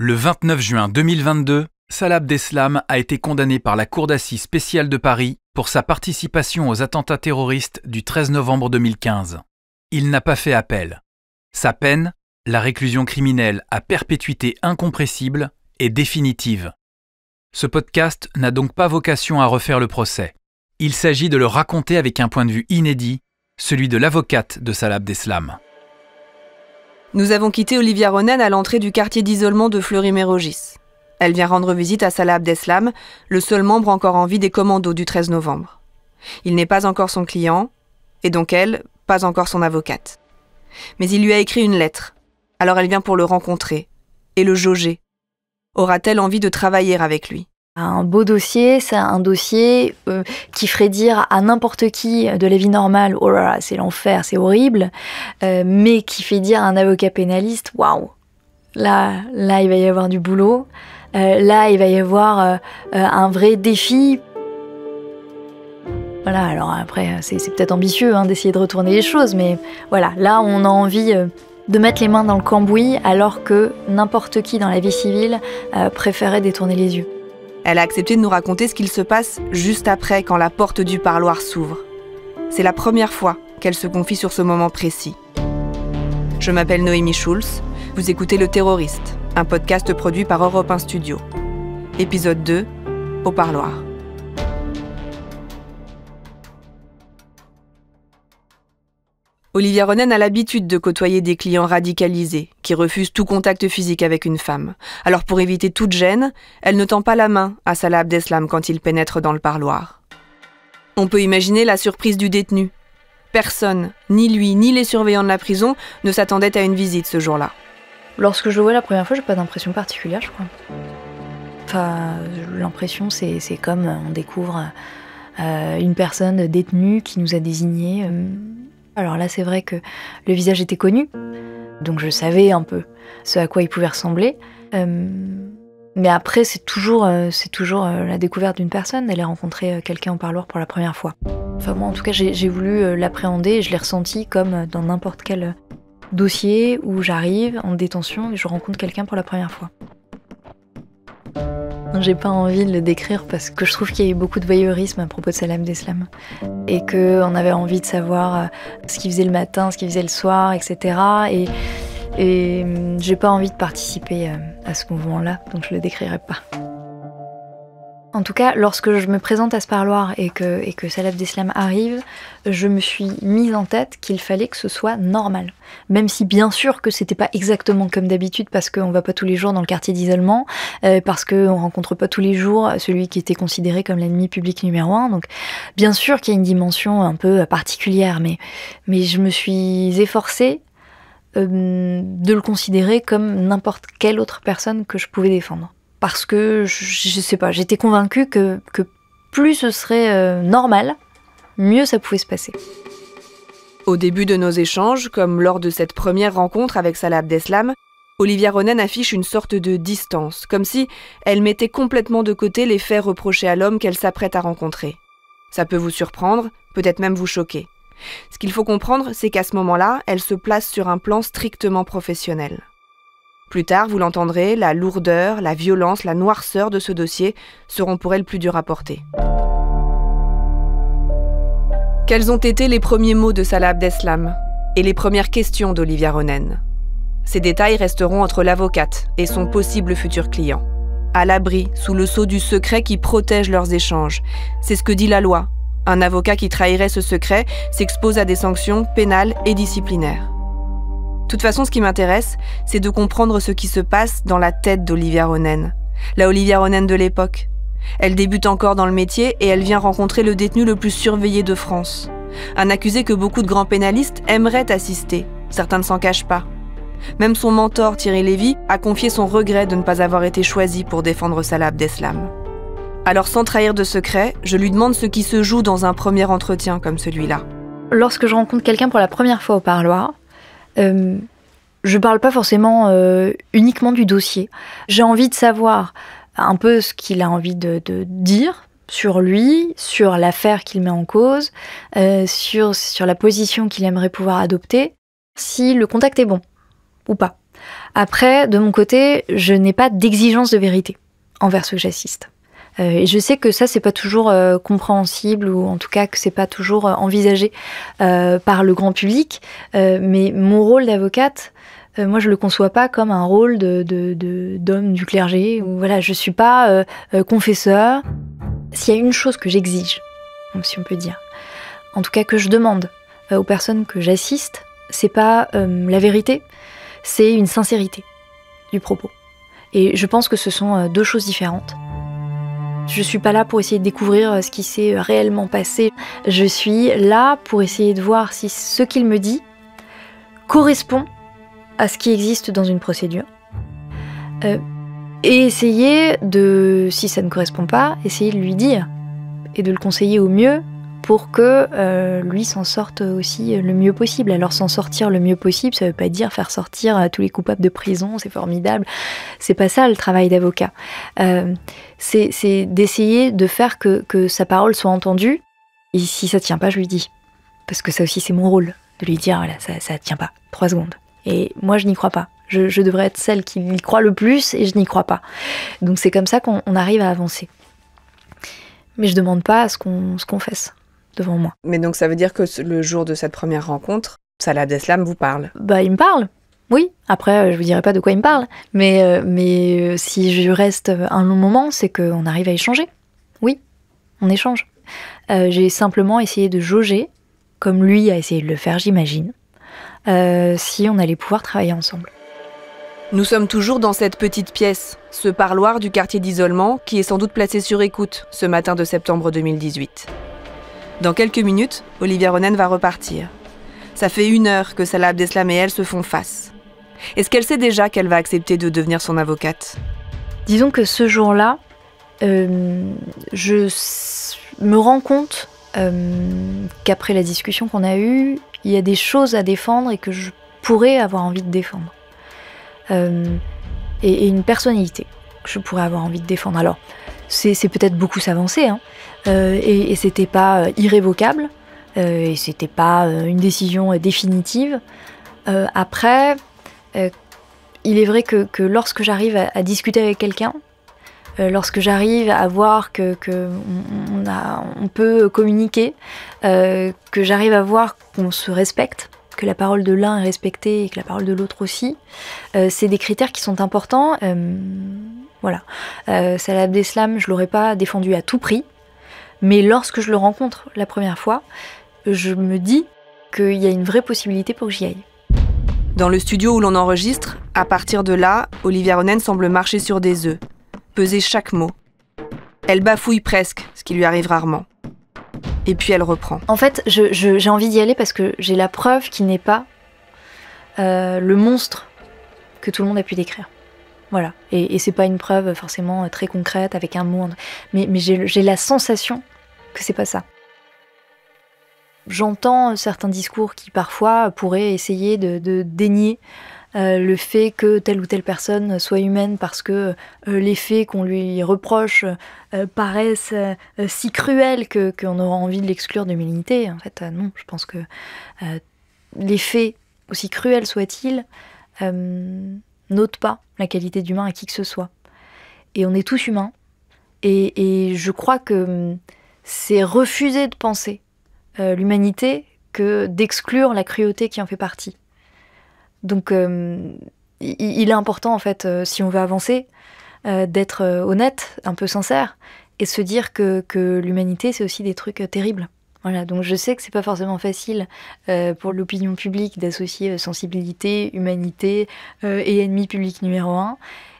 Le 29 juin 2022, Salah Abdeslam a été condamné par la Cour d'assises spéciale de Paris pour sa participation aux attentats terroristes du 13 novembre 2015. Il n'a pas fait appel. Sa peine, la réclusion criminelle à perpétuité incompressible, est définitive. Ce podcast n'a donc pas vocation à refaire le procès. Il s'agit de le raconter avec un point de vue inédit, celui de l'avocate de Salah Abdeslam. Nous avons quitté Olivia Ronen à l'entrée du quartier d'isolement de Fleury-Mérogis. Elle vient rendre visite à Salah Abdeslam, le seul membre encore en vie des commandos du 13 novembre. Il n'est pas encore son client, et donc elle, pas encore son avocate. Mais il lui a écrit une lettre. Alors elle vient pour le rencontrer et le jauger. Aura-t-elle envie de travailler avec lui ? Un beau dossier, c'est un dossier qui ferait dire à n'importe qui de la vie normale « Oh là là, c'est l'enfer, c'est horrible », mais qui fait dire à un avocat pénaliste « Waouh, là, il va y avoir du boulot, là, il va y avoir un vrai défi ». Voilà, alors après, c'est peut-être ambitieux d'essayer de retourner les choses, mais voilà, là, on a envie de mettre les mains dans le cambouis alors que n'importe qui dans la vie civile préférait détourner les yeux. Elle a accepté de nous raconter ce qu'il se passe juste après, quand la porte du parloir s'ouvre. C'est la première fois qu'elle se confie sur ce moment précis. Je m'appelle Noémie Schulz, vous écoutez Le Terroriste, un podcast produit par Europe 1 Studio. Épisode 2, au parloir. Olivia Ronen a l'habitude de côtoyer des clients radicalisés, qui refusent tout contact physique avec une femme. Alors pour éviter toute gêne, elle ne tend pas la main à Salah Abdeslam quand il pénètre dans le parloir. On peut imaginer la surprise du détenu. Personne, ni lui, ni les surveillants de la prison, ne s'attendaient à une visite ce jour-là. Lorsque je le vois la première fois, j'ai pas d'impression particulière, je crois. Enfin, l'impression, c'est comme on découvre une personne détenue qui nous a désignés. Alors là, c'est vrai que le visage était connu, donc je savais un peu ce à quoi il pouvait ressembler. Mais après, c'est toujours la découverte d'une personne, d'aller rencontrer quelqu'un au parloir pour la première fois. Enfin, moi, en tout cas, j'ai voulu l'appréhender et je l'ai ressenti comme dans n'importe quel dossier où j'arrive en détention et je rencontre quelqu'un pour la première fois. J'ai pas envie de le décrire parce que je trouve qu'il y a eu beaucoup de voyeurisme à propos de Salah Abdeslam et qu'on avait envie de savoir ce qu'il faisait le matin, ce qu'il faisait le soir, etc. Et j'ai pas envie de participer à ce mouvement-là, donc je le décrirai pas. En tout cas, lorsque je me présente à ce parloir et que Salah Abdeslam arrive, je me suis mise en tête qu'il fallait que ce soit normal. Même si bien sûr que c'était pas exactement comme d'habitude parce qu'on va pas tous les jours dans le quartier d'isolement, parce qu'on rencontre pas tous les jours celui qui était considéré comme l'ennemi public numéro 1. Donc bien sûr qu'il y a une dimension un peu particulière, mais je me suis efforcée de le considérer comme n'importe quelle autre personne que je pouvais défendre. Parce que, je sais pas, j'étais convaincue que plus ce serait normal, mieux ça pouvait se passer. Au début de nos échanges, comme lors de cette première rencontre avec Salah Abdeslam, Olivia Ronen affiche une sorte de distance, comme si elle mettait complètement de côté les faits reprochés à l'homme qu'elle s'apprête à rencontrer. Ça peut vous surprendre, peut-être même vous choquer. Ce qu'il faut comprendre, c'est qu'à ce moment-là, elle se place sur un plan strictement professionnel. Plus tard, vous l'entendrez, la lourdeur, la violence, la noirceur de ce dossier seront pour elle plus dures à porter. Quels ont été les premiers mots de Salah Abdeslam et les premières questions d'Olivia Ronen ? Ces détails resteront entre l'avocate et son possible futur client. À l'abri, sous le sceau du secret qui protège leurs échanges. C'est ce que dit la loi. Un avocat qui trahirait ce secret s'expose à des sanctions pénales et disciplinaires. De toute façon, ce qui m'intéresse, c'est de comprendre ce qui se passe dans la tête d'Olivia Ronen. La Olivia Ronen de l'époque. Elle débute encore dans le métier et elle vient rencontrer le détenu le plus surveillé de France. Un accusé que beaucoup de grands pénalistes aimeraient assister. Certains ne s'en cachent pas. Même son mentor, Thierry Lévy, a confié son regret de ne pas avoir été choisi pour défendre Salah Abdeslam. Alors, sans trahir de secret, je lui demande ce qui se joue dans un premier entretien comme celui-là. Lorsque je rencontre quelqu'un pour la première fois au parloir, je parle pas forcément uniquement du dossier. J'ai envie de savoir un peu ce qu'il a envie de dire sur lui, sur l'affaire qu'il met en cause, sur la position qu'il aimerait pouvoir adopter, si le contact est bon ou pas. Après, de mon côté, je n'ai pas d'exigence de vérité envers ceux que j'assiste. Et je sais que ça, c'est pas toujours compréhensible, ou en tout cas que c'est pas toujours envisagé par le grand public. Mais mon rôle d'avocate, moi, je le conçois pas comme un rôle d'homme du clergé. Voilà, je suis pas confesseur. S'il y a une chose que j'exige, si on peut dire, en tout cas que je demande aux personnes que j'assiste, c'est pas la vérité, c'est une sincérité du propos. Et je pense que ce sont deux choses différentes. Je suis pas là pour essayer de découvrir ce qui s'est réellement passé. Je suis là pour essayer de voir si ce qu'il me dit correspond à ce qui existe dans une procédure. Et essayer de, si ça ne correspond pas, essayer de lui dire et de le conseiller au mieux pour que lui s'en sorte aussi le mieux possible. Alors s'en sortir le mieux possible, ça veut pas dire faire sortir tous les coupables de prison, c'est formidable. C'est pas ça le travail d'avocat. C'est d'essayer de faire que sa parole soit entendue. Et si ça tient pas, je lui dis. Parce que ça aussi c'est mon rôle, de lui dire voilà, ça tient pas, 3 secondes. Et moi je n'y crois pas. Je devrais être celle qui y croit le plus et je n'y crois pas. Donc c'est comme ça qu'on arrive à avancer. Mais je demande pas à ce qu'on confesse devant moi. Mais donc ça veut dire que le jour de cette première rencontre, Salah Abdeslam vous parle? Bah il me parle, oui. Après je vous dirai pas de quoi il me parle. Mais si je reste un long moment, c'est qu'on arrive à échanger. Oui, on échange. J'ai simplement essayé de jauger, comme lui a essayé de le faire, j'imagine, si on allait pouvoir travailler ensemble. Nous sommes toujours dans cette petite pièce, ce parloir du quartier d'isolement qui est sans doute placé sur écoute ce matin de septembre 2018. Dans quelques minutes, Olivia Ronen va repartir. Ça fait 1 heure que Salah Abdeslam et elle se font face. Est-ce qu'elle sait déjà qu'elle va accepter de devenir son avocate? Disons que ce jour-là, je me rends compte qu'après la discussion qu'on a eue, il y a des choses à défendre et que je pourrais avoir envie de défendre. Et une personnalité que je pourrais avoir envie de défendre. Alors, c'est peut-être beaucoup s'avancer, hein, et c'était pas irrévocable, et c'était pas une décision définitive. Après, il est vrai que lorsque j'arrive à discuter avec quelqu'un, lorsque j'arrive à voir que on peut communiquer, que j'arrive à voir qu'on se respecte, que la parole de l'un est respectée et que la parole de l'autre aussi, c'est des critères qui sont importants. Voilà. Salah Abdeslam, je l'aurais pas défendu à tout prix, mais lorsque je le rencontre la première fois, je me dis qu'il y a une vraie possibilité pour que j'y aille. Dans le studio où l'on enregistre, à partir de là, Olivia Ronen semble marcher sur des œufs, peser chaque mot. Elle bafouille presque, ce qui lui arrive rarement. Et puis elle reprend. En fait, j'ai envie d'y aller parce que j'ai la preuve qu'il n'est pas le monstre que tout le monde a pu décrire. Voilà. Et c'est pas une preuve forcément très concrète avec un mot. Mais j'ai la sensation que c'est pas ça. J'entends certains discours qui parfois pourraient essayer de dénier le fait que telle ou telle personne soit humaine parce que les faits qu'on lui reproche paraissent si cruels qu'on aura envie de l'exclure de l'humanité. En fait, non, je pense que les faits, aussi cruels soient-ils, n'ôtent pas la qualité d'humain à qui que ce soit. Et on est tous humains. Et je crois que c'est refuser de penser l'humanité que d'exclure la cruauté qui en fait partie. Donc il est important en fait, si on veut avancer, d'être honnête, un peu sincère, et se dire que l'humanité c'est aussi des trucs terribles. Voilà, donc je sais que c'est pas forcément facile pour l'opinion publique d'associer sensibilité, humanité et ennemi public numéro 1.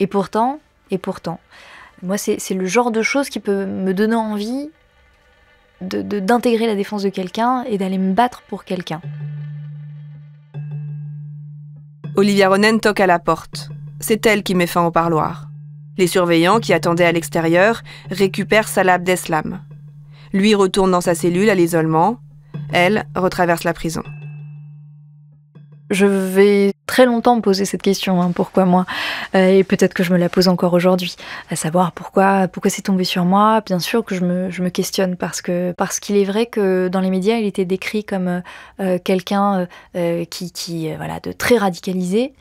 Et pourtant, moi c'est le genre de choses qui peut me donner envie d'intégrer la défense de quelqu'un et d'aller me battre pour quelqu'un. Olivia Ronen toque à la porte. C'est elle qui met fin au parloir. Les surveillants qui attendaient à l'extérieur récupèrent Salah Abdeslam. Lui retourne dans sa cellule à l'isolement. Elle retraverse la prison. Je vais très longtemps me poser cette question, hein, pourquoi moi, et peut-être que je me la pose encore aujourd'hui, à savoir pourquoi c'est tombé sur moi. Bien sûr que je me questionne parce qu'il est vrai que dans les médias il était décrit comme quelqu'un qui voilà, de très radicalisé.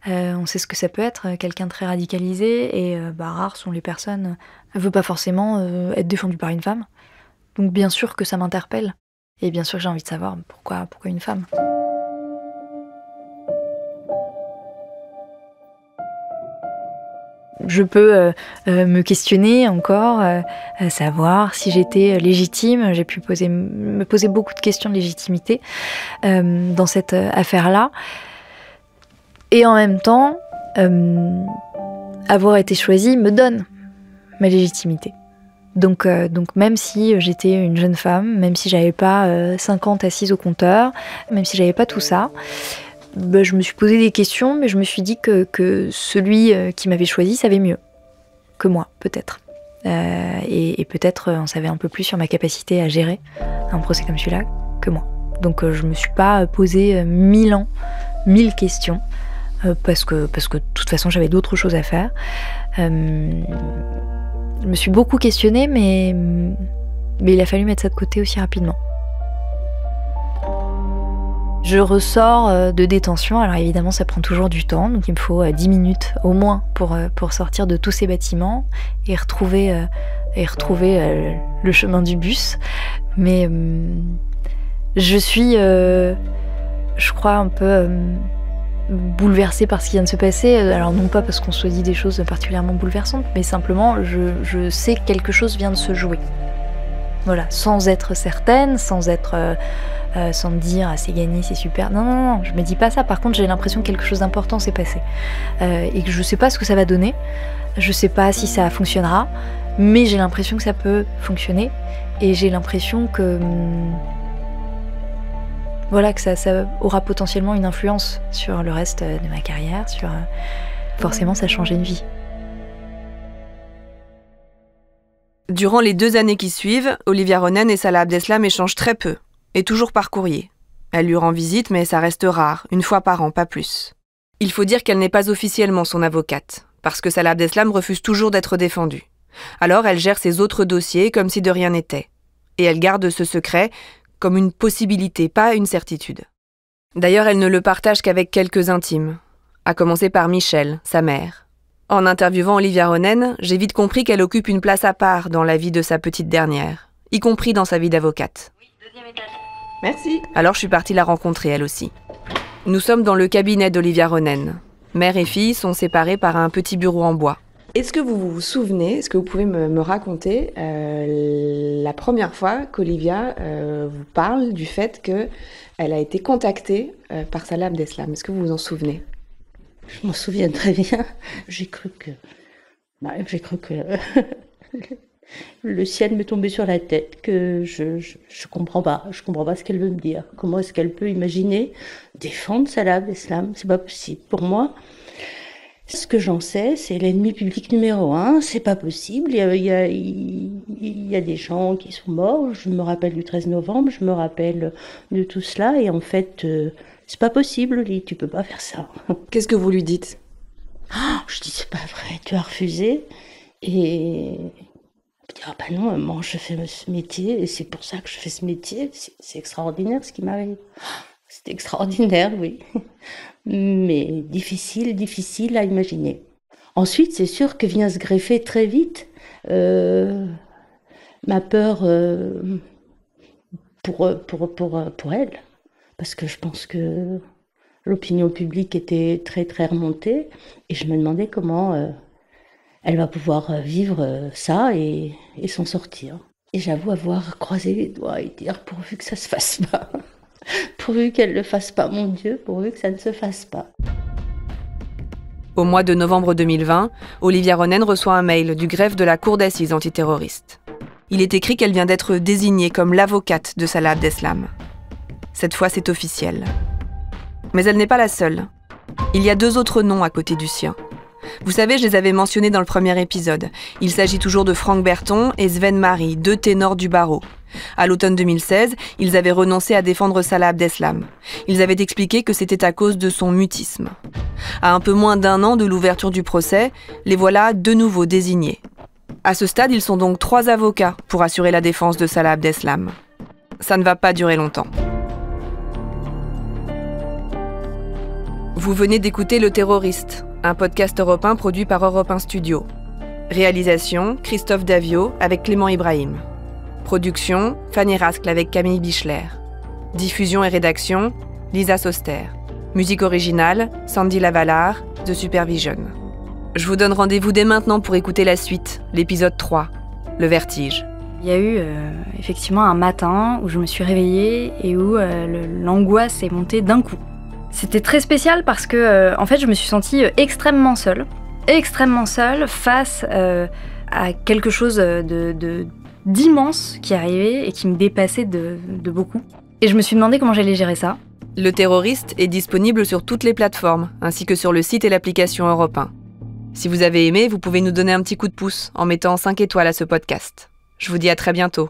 On sait ce que ça peut être, quelqu'un de très radicalisé, et rares sont les personnes. Elle veut pas forcément être défendue par une femme. Donc bien sûr que ça m'interpelle. Et bien sûr que j'ai envie de savoir pourquoi une femme. Je peux me questionner encore, savoir si j'étais légitime. J'ai pu me poser beaucoup de questions de légitimité dans cette affaire-là. Et en même temps, avoir été choisie me donne ma légitimité. Donc même si j'étais une jeune femme, même si j'avais pas 50 assises au compteur, même si j'avais pas tout ça, je me suis posé des questions, mais je me suis dit que celui qui m'avait choisi savait mieux que moi, peut-être. Et peut-être en savait un peu plus sur ma capacité à gérer un procès comme celui-là que moi. Donc je me suis pas posé 1000 questions, parce que de toute façon j'avais d'autres choses à faire. Je me suis beaucoup questionnée, mais il a fallu mettre ça de côté aussi rapidement. Je ressors de détention, alors évidemment ça prend toujours du temps, donc il me faut 10 minutes au moins pour sortir de tous ces bâtiments et retrouver le chemin du bus. Mais je suis, je crois, un peu bouleversée par ce qui vient de se passer. Alors non pas parce qu'on se dit des choses particulièrement bouleversantes, mais simplement je sais que quelque chose vient de se jouer. Voilà, sans être certaine, sans me dire c'est gagné, c'est super. Non, je me dis pas ça. Par contre, j'ai l'impression que quelque chose d'important s'est passé et que je sais pas ce que ça va donner. Je sais pas si ça fonctionnera, mais j'ai l'impression que ça peut fonctionner et j'ai l'impression que que ça aura potentiellement une influence sur le reste de ma carrière. Forcément, ça a changé une vie. Durant les 2 années qui suivent, Olivia Ronen et Salah Abdeslam échangent très peu, et toujours par courrier. Elle lui rend visite, mais ça reste rare, 1 fois par an, pas plus. Il faut dire qu'elle n'est pas officiellement son avocate, parce que Salah Abdeslam refuse toujours d'être défendue. Alors elle gère ses autres dossiers comme si de rien n'était. Et elle garde ce secret comme une possibilité, pas une certitude. D'ailleurs, elle ne le partage qu'avec quelques intimes, à commencer par Michel, sa mère. En interviewant Olivia Ronen, j'ai vite compris qu'elle occupe une place à part dans la vie de sa petite dernière, y compris dans sa vie d'avocate. Oui, 2e étage. Merci. Alors je suis partie la rencontrer, elle aussi. Nous sommes dans le cabinet d'Olivia Ronen. Mère et fille sont séparées par un petit bureau en bois. Est-ce que vous vous souvenez, est-ce que vous pouvez me raconter la première fois qu'Olivia vous parle du fait qu'elle a été contactée par Salah Abdeslam? Est-ce que vous vous en souvenez? Je m'en souviens très bien. J'ai cru que le ciel me tombait sur la tête, que je comprends pas ce qu'elle veut me dire. Comment est-ce qu'elle peut imaginer défendre Salah Abdeslam? C'est pas possible. Pour moi, ce que j'en sais, c'est l'ennemi public numéro 1. C'est pas possible. Il y a des gens qui sont morts. Je me rappelle du 13 novembre. Je me rappelle de tout cela. Et en fait, c'est pas possible, Lily. Tu peux pas faire ça. Qu'est-ce que vous lui dites? Je dis, c'est pas vrai. Tu as refusé. Et je dis, ah bah non, maman, je fais ce métier. Et c'est pour ça que je fais ce métier. C'est extraordinaire ce qui m'arrive. C'est extraordinaire, oui. Mais difficile à imaginer. Ensuite, c'est sûr que vient se greffer très vite ma peur pour elle. Parce que je pense que l'opinion publique était très très remontée. Et je me demandais comment elle va pouvoir vivre ça et s'en sortir. Et j'avoue avoir croisé les doigts et dire pourvu que ça se fasse pas. Pourvu qu'elle ne le fasse pas, mon Dieu, pourvu que ça ne se fasse pas. Au mois de novembre 2020, Olivia Ronen reçoit un mail du greffe de la Cour d'assises antiterroriste. Il est écrit qu'elle vient d'être désignée comme l'avocate de Salah Abdeslam. Cette fois, c'est officiel. Mais elle n'est pas la seule. Il y a 2 autres noms à côté du sien. Vous savez, je les avais mentionnés dans le premier épisode. Il s'agit toujours de Franck Berton et Sven Marie, 2 ténors du barreau. À l'automne 2016, ils avaient renoncé à défendre Salah Abdeslam. Ils avaient expliqué que c'était à cause de son mutisme. À un peu moins d'1 an de l'ouverture du procès, les voilà de nouveau désignés. À ce stade, ils sont donc 3 avocats pour assurer la défense de Salah Abdeslam. Ça ne va pas durer longtemps. Vous venez d'écouter Le Terroriste, un podcast européen produit par Europe 1 Studio. Réalisation, Christophe Davio avec Clément Ibrahim. Production, Fanny Rascle avec Camille Bichler. Diffusion et rédaction, Lisa Soster. Musique originale, Sandy Lavalard, The Supervision. Je vous donne rendez-vous dès maintenant pour écouter la suite, l'épisode 3, Le Vertige. Il y a eu effectivement un matin où je me suis réveillée et où l'angoisse est montée d'un coup. C'était très spécial parce que en fait, je me suis sentie extrêmement seule face à quelque chose d'immense qui arrivait et qui me dépassait de beaucoup. Et je me suis demandé comment j'allais gérer ça. Le Terroriste est disponible sur toutes les plateformes, ainsi que sur le site et l'application Europe 1. Si vous avez aimé, vous pouvez nous donner un petit coup de pouce en mettant 5 étoiles à ce podcast. Je vous dis à très bientôt.